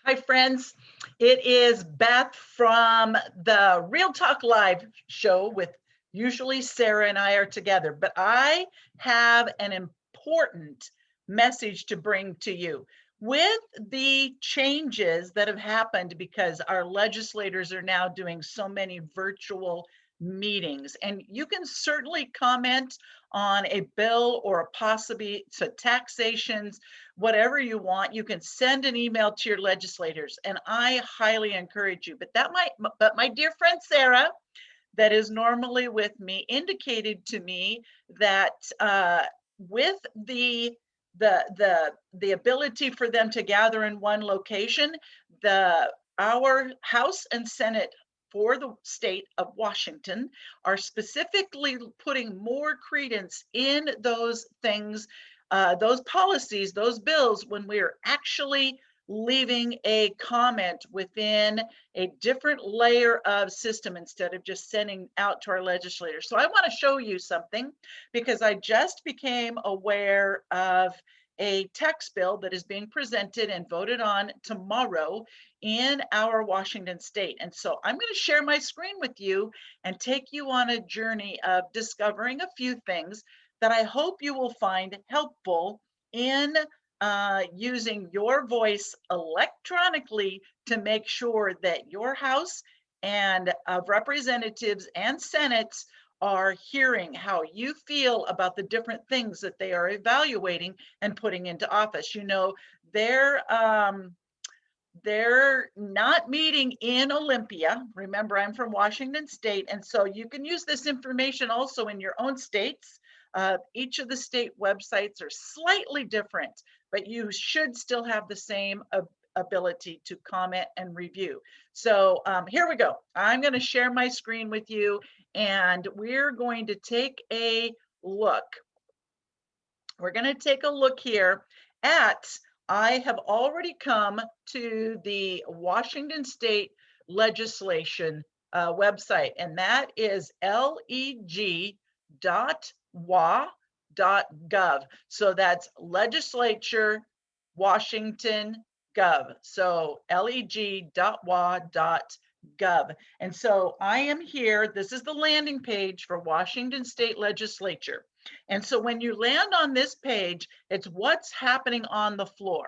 Hi, friends. It is Beth from the Real Talk Live show with usually Sarah and I are together, but I have an important message to bring to you. With the changes that have happened because our legislators are now doing so many virtual meetings, and you can certainly comment on a bill or possibly taxations, whatever you want. You can send an email to your legislators, and I highly encourage you. But my dear friend Sarah, that is normally with me, indicated to me that with the ability for them to gather in one location, our House and Senate for the state of Washington are specifically putting more credence in those things, those policies, those bills, when we're actually leaving a comment within a different layer of system instead of just sending out to our legislators. So I want to show you something because I just became aware of a tax bill that is being presented and voted on tomorrow in our Washington state. And so I'm going to share my screen with you and take you on a journey of discovering a few things that I hope you will find helpful in using your voice electronically to make sure that your House and of Representatives and Senates are hearing how you feel about the different things that they are evaluating and putting into office. You know, they're not meeting in Olympia. Remember, I'm from Washington State, and so you can use this information also in your own states. Each of the state websites are slightly different, but you should still have the same ability to comment and review. So here we go. I'm going to share my screen with you, and we're going to take a look. We're going to take a look here at, I have already come to the Washington State legislation website, and that is leg.wa.gov. So that's legislature Washington Gov. So leg.wa.gov. And so I am here. This is the landing page for Washington State Legislature. And so when you land on this page, it's what's happening on the floor.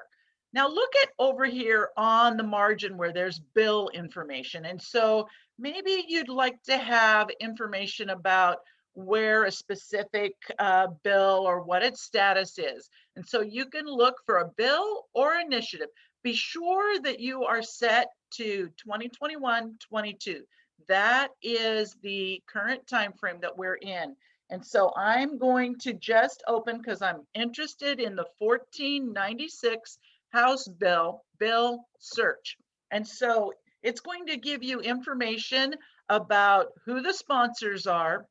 Now look at over here on the margin where there's bill information. And so maybe you'd like to have information about where a specific bill or what its status is. And so you can look for a bill or initiative. Be sure that you are set to 2021-22. That is the current time frame that we're in. And so I'm going to just open, because I'm interested in the 1496 House bill search. And so it's going to give you information about who the sponsors are,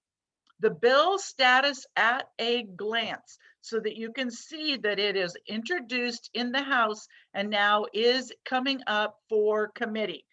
the bill status at a glance, so that you can see that it is introduced in the House and now is coming up for committee.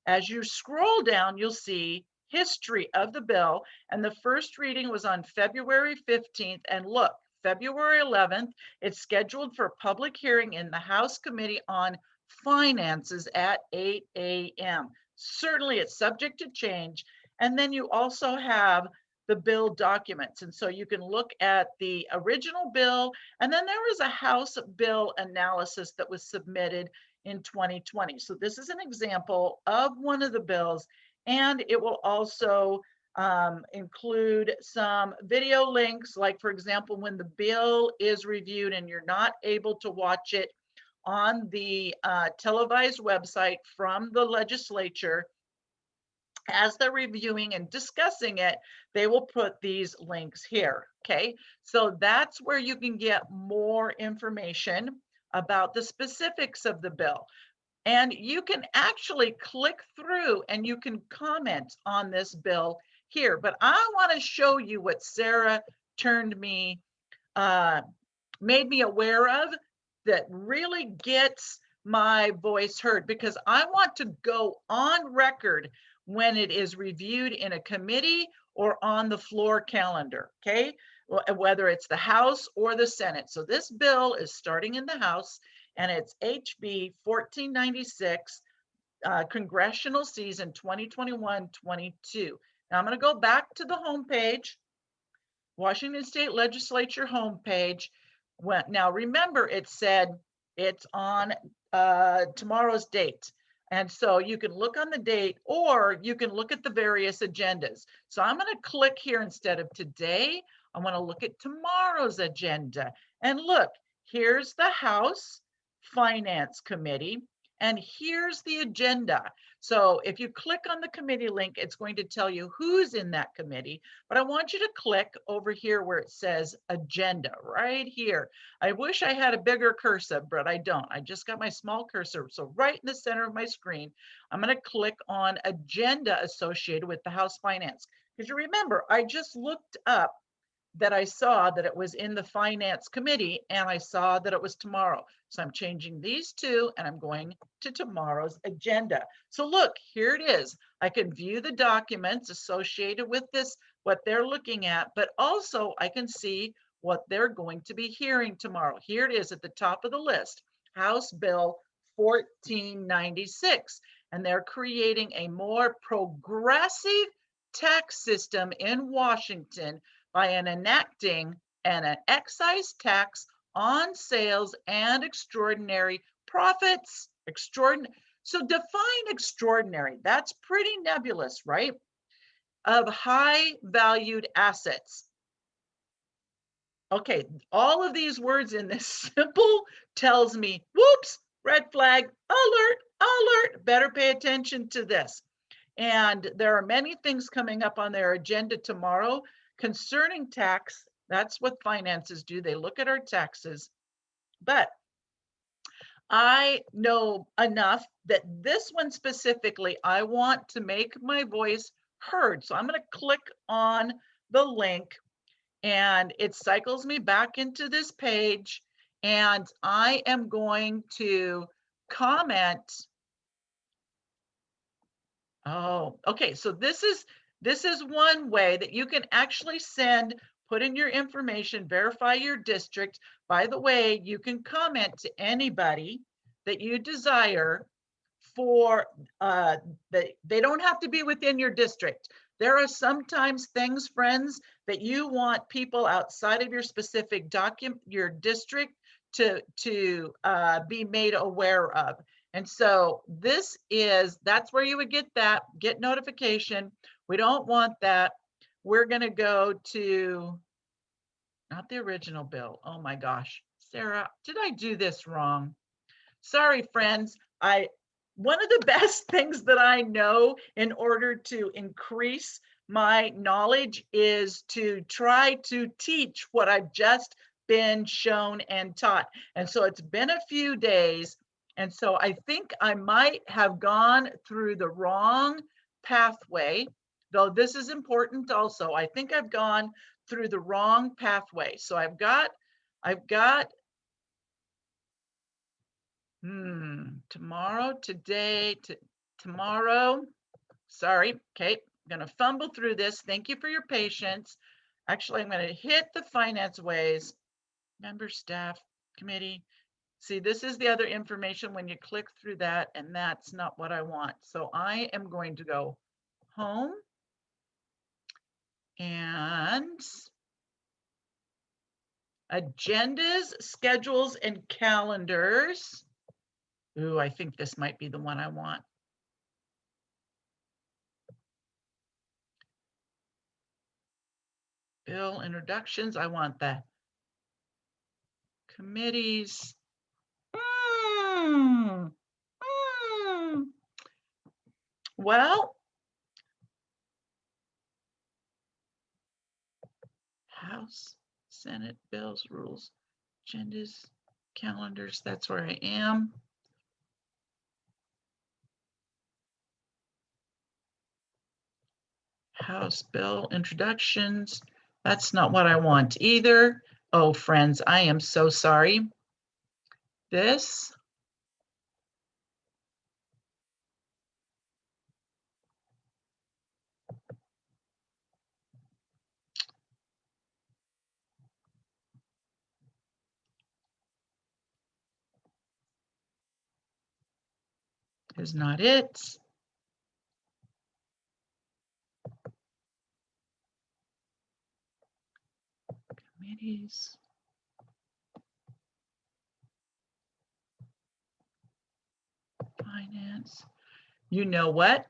As you scroll down, you'll see history of the bill, and the first reading was on February 15th. And look, February 11th, it's scheduled for public hearing in the House Committee on Finances at 8 a.m. Certainly it's subject to change. And then you also have the bill documents. And so you can look at the original bill, and then there was a House bill analysis that was submitted in 2020. So this is an example of one of the bills, and it will also include some video links, like for example, when the bill is reviewed and you're not able to watch it on the televised website from the legislature, as they're reviewing and discussing it, they will put these links here, okay? So that's where you can get more information about the specifics of the bill. And you can actually click through and you can comment on this bill here. But I want to show you what Sarah made me aware of that really gets my voice heard, because I want to go on record when it is reviewed in a committee or on the floor calendar, okay? Whether it's the House or the Senate. So this bill is starting in the House. and it's HB 1496, congressional season 2021-22. Now I'm going to go back to the homepage, Washington State Legislature homepage. Now remember, it said it's on tomorrow's date. And so you can look on the date, or you can look at the various agendas. So I'm going to click here instead of today. I want to look at tomorrow's agenda. And look, here's the House Finance Committee, and here's the agenda. So if you click on the committee link, it's going to tell you who's in that committee. But I want you to click over here where it says agenda, right here. I wish I had a bigger cursor, but I don't. I just got my small cursor. So right in the center of my screen, I'm going to click on agenda associated with the House Finance. Because you remember, I just looked up that I saw that it was in the Finance Committee, and I saw that it was tomorrow. So I'm changing these two, and I'm going to tomorrow's agenda. So look, here it is. I can view the documents associated with this, what they're looking at, but also I can see what they're going to be hearing tomorrow. Here it is at the top of the list, House Bill 1496, and they're creating a more progressive tax system in Washington by enacting an excise tax on sales and extraordinary profits. So define extraordinary. That's pretty nebulous, right? Of high valued assets. Okay, all of these words in this simple tells me, whoops, red flag, alert, alert, better pay attention to this. And there are many things coming up on their agenda tomorrow concerning tax. That's what finances do. They look at our taxes. But I know enough that this one specifically, I want to make my voice heard. So I'm going to click on the link, and it cycles me back into this page, and I am going to comment. Oh, okay. So this is one way that you can actually put in your information, verify your district. By the way, you can comment to anybody that you desire for they don't have to be within your district. There are sometimes things, friends, that you want people outside of your specific your district to be made aware of. And so that's where you would get notification. We don't want that. We're going to go to, not the original bill. Oh my gosh, Sarah, did I do this wrong? Sorry, friends. One of the best things that I know in order to increase my knowledge is to try to teach what I've just been shown and taught. And so it's been a few days. And so I think I might have gone through the wrong pathway, though this is important also. I think I've gone through the wrong pathway. So I've got tomorrow, today, tomorrow. Sorry, okay, I'm gonna fumble through this. Thank you for your patience. Actually, I'm gonna hit the finance ways, member, staff, committee. See, this is the other information when you click through that, and that's not what I want. So I am going to go home and agendas, schedules, and calendars. Ooh, I think this might be the one I want. Bill introductions, I want the committees. Well, House, Senate, bills, rules, agendas, calendars, that's where I am. House bill introductions, that's not what I want either. Oh, friends, I am so sorry. This. is not it. Committees. Finance. You know what?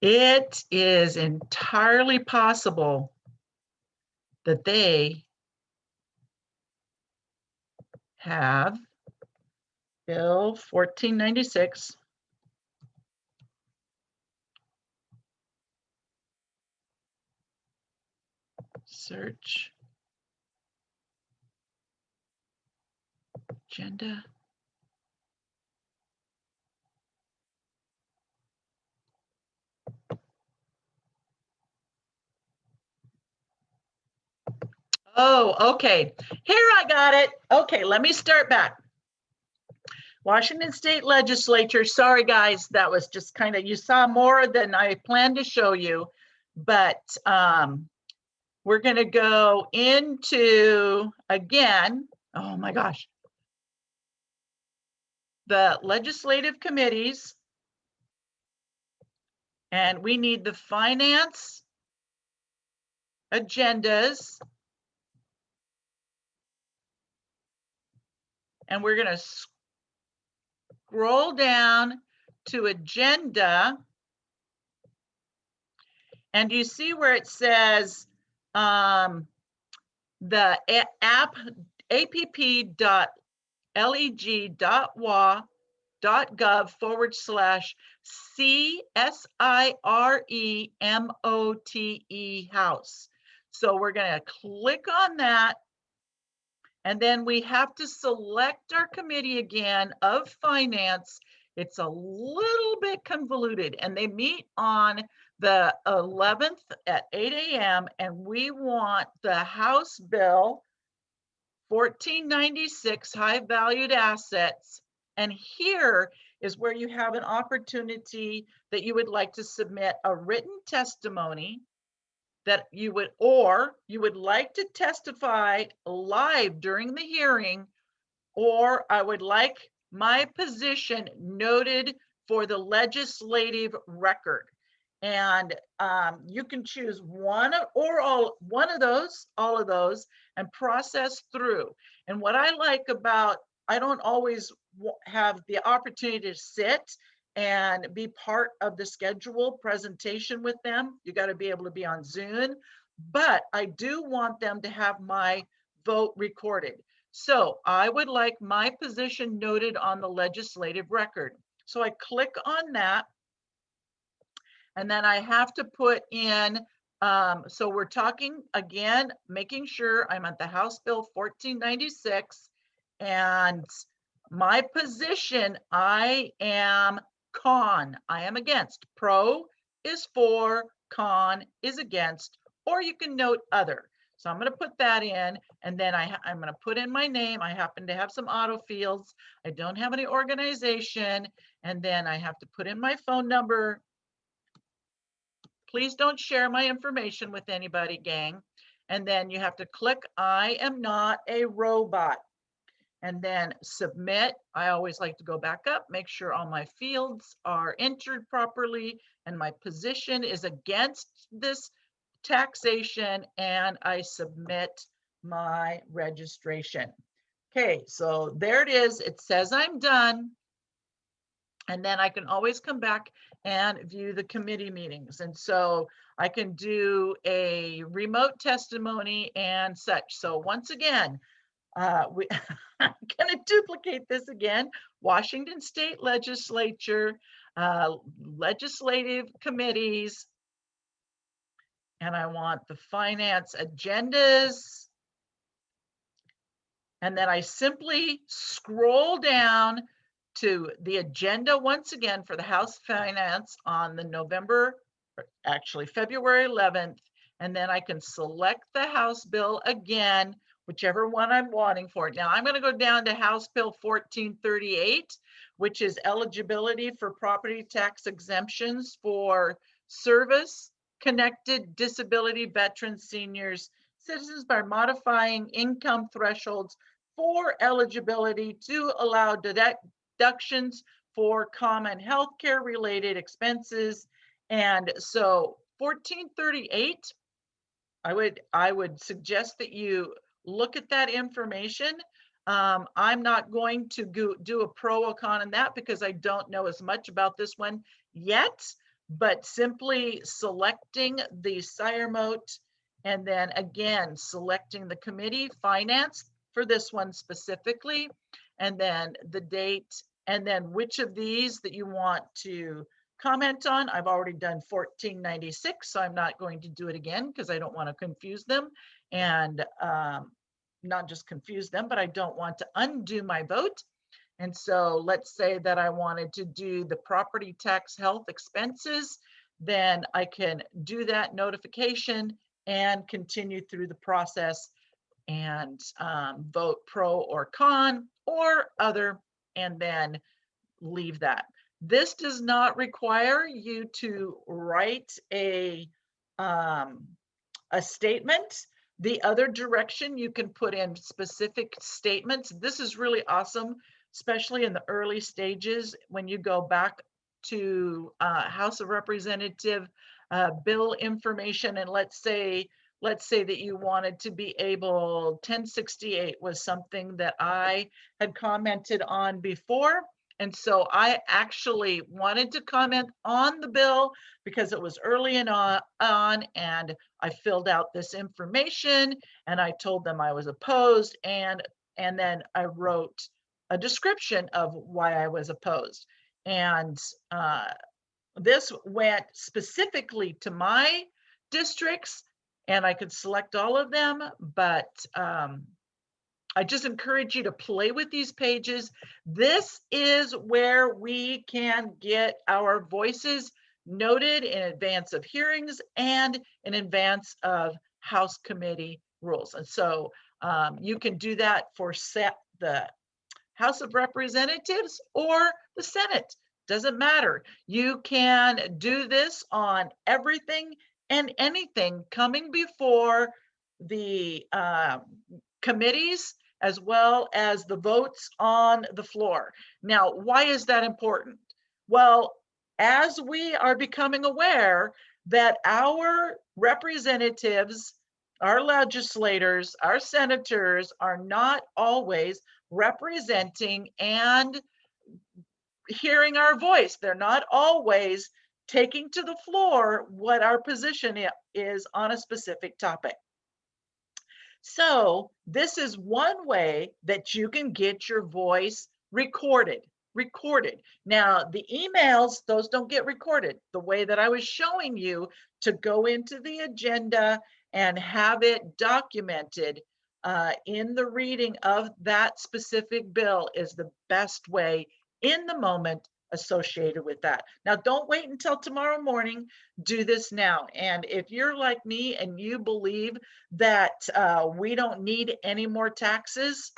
It is entirely possible that they have Bill 1496 search agenda. Oh, okay. Here I got it. Okay, let me start back. Washington State Legislature. Sorry, guys, that was just kind of, you saw more than I planned to show you, but we're going to go into, again, oh my gosh, the legislative committees, and we need the finance agendas, and we're going to scroll down to agenda, and you see where it says the app.leg.wa.gov/CSIREMOTE House. So we're going to click on that. And then we have to select our committee again of finance. It's a little bit convoluted, and they meet on the 11th at 8 a.m. and we want the House Bill 1496 high valued assets. And here is where you have an opportunity that you would like to submit a written testimony that you would, or you would like to testify live during the hearing, or I would like my position noted for the legislative record. And you can choose one or all of those, and process through. And what I like about, I don't always have the opportunity to sit and be part of the scheduled presentation with them. You got to be able to be on Zoom, but I do want them to have my vote recorded. So I would like my position noted on the legislative record. So I click on that, and then I have to put in, so we're talking again, making sure I'm at the House Bill 1496, and my position, I am con, I am against. Pro is for, con is against, or you can note other. So I'm going to put that in, and then I'm going to put in my name. I happen to have some autofields. I don't have any organization, and then I have to put in my phone number. Please don't share my information with anybody, gang. And then you have to click, I am not a robot. And then submit. I always like to go back up, make sure all my fields are entered properly and my position is against this taxation, and I submit my registration. Okay, so there it is. It says I'm done. And then I can always come back and view the committee meetings. And so I can do a remote testimony and such. So once again, I'm going to duplicate this again. Washington State Legislature, legislative committees, and I want the finance agendas. And then I simply scroll down to the agenda once again for the House Finance on the February 11th. And then I can select the House bill again, whichever one I'm wanting for. Now I'm going to go down to House Bill 1438, which is eligibility for property tax exemptions for service connected disability veterans, seniors, citizens by modifying income thresholds for eligibility to allow deductions for common healthcare related expenses. And so 1438, I would suggest that you look at that information. I'm not going to do a pro or con on that because I don't know as much about this one yet, but simply selecting the sire mote and then again, selecting the committee finance for this one specifically, and then the date, and then which of these that you want to comment on. I've already done 1496, so I'm not going to do it again because I don't want to confuse them, and not just confuse them, but I don't want to undo my vote. And so let's say that I wanted to do the property tax health expenses, then I can do that notification and continue through the process and vote pro or con or other, and then leave that. This does not require you to write a statement. The other direction, you can put in specific statements. This is really awesome, especially in the early stages when you go back to House of Representative bill information, and let's say that you wanted to be able, 1068 was something that I had commented on before. And so I actually wanted to comment on the bill because it was early on, and I filled out this information and I told them I was opposed, and then I wrote a description of why I was opposed. And this went specifically to my districts, and I could select all of them, but I just encourage you to play with these pages. This is where we can get our voices noted in advance of hearings and in advance of House committee rules. And so you can do that for the House of Representatives or the Senate. Doesn't matter. You can do this on everything and anything coming before the committees, as well as the votes on the floor. Now, why is that important? Well, as we are becoming aware that our representatives, our legislators, our senators are not always representing and hearing our voice. They're not always taking to the floor what our position is on a specific topic. So this is one way that you can get your voice recorded. Now, the emails, those don't get recorded. The way that I was showing you to go into the agenda and have it documented in the reading of that specific bill is the best way in the moment associated with that. Now, don't wait until tomorrow morning. Do this now. And if you're like me and you believe that we don't need any more taxes,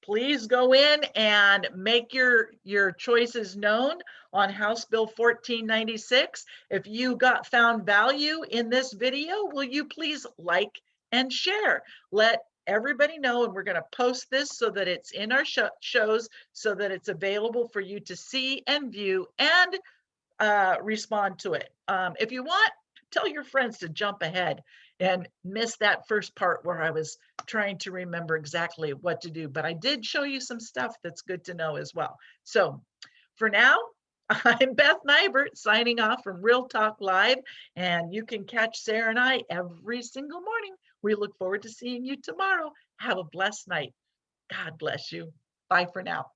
please go in and make your choices known on House Bill 1496. If you got found value in this video, will you please like and share? Let everybody know, and we're going to post this so that it's in our shows so that it's available for you to see and view and respond to it. If you want, tell your friends to jump ahead and miss that first part where I was trying to remember exactly what to do, but I did show you some stuff that's good to know as well. So for now, I'm Beth Nybert signing off from Real Talk Live, and you can catch Sarah and I every single morning. We look forward to seeing you tomorrow. Have a blessed night. God bless you. Bye for now.